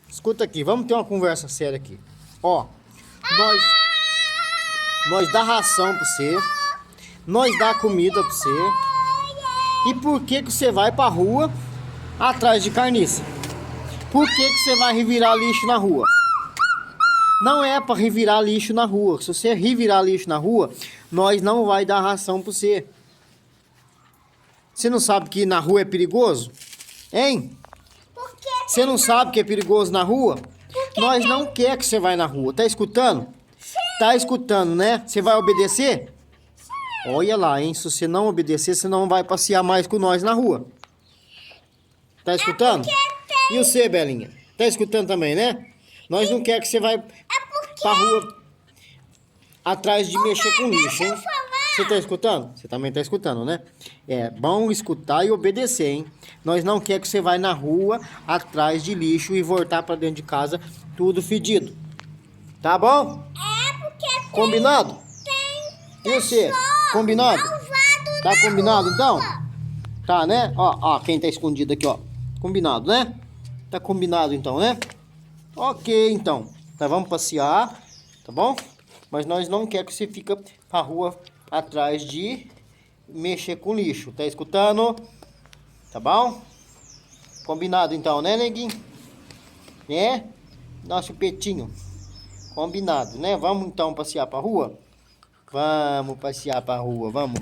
Escuta aqui, vamos ter uma conversa séria aqui. Ó, nós dá ração pra você, nós dá comida pra você. E por que que você vai pra rua atrás de carniça? Por que que você vai revirar lixo na rua? Não é pra revirar lixo na rua. Se você revirar lixo na rua, nós não vai dar ração pra você. Você não sabe que na rua é perigoso? Hein? Por que? Você não sabe que é perigoso na rua? Nós não quer que você vá na rua. Tá escutando? Tá escutando, né? Você vai obedecer? Olha lá, hein? Se você não obedecer, você não vai passear mais com nós na rua. Tá escutando? E você, Belinha? Tá escutando também, né? Nós não quer que você vai pra rua atrás de mexer com lixo, hein? Você tá escutando? Você também tá escutando, né? É bom escutar e obedecer, hein? Nós não quer que você vai na rua atrás de lixo e voltar pra dentro de casa tudo fedido. Tá bom? Porque Combinado? E você? Combinado? Tá combinado então? Tá, né? Ó, quem tá escondido aqui, ó. Combinado, né? Tá combinado então, né? Ok, então. Nós vamos passear, tá bom? Mas nós não quer que você fica pra rua atrás de mexer com lixo. Tá escutando? Tá bom? Combinado então, né, neguinho? Né? Nosso petinho. Combinado, né? Vamos então passear pra rua? Vamos passear pra rua. Vamos.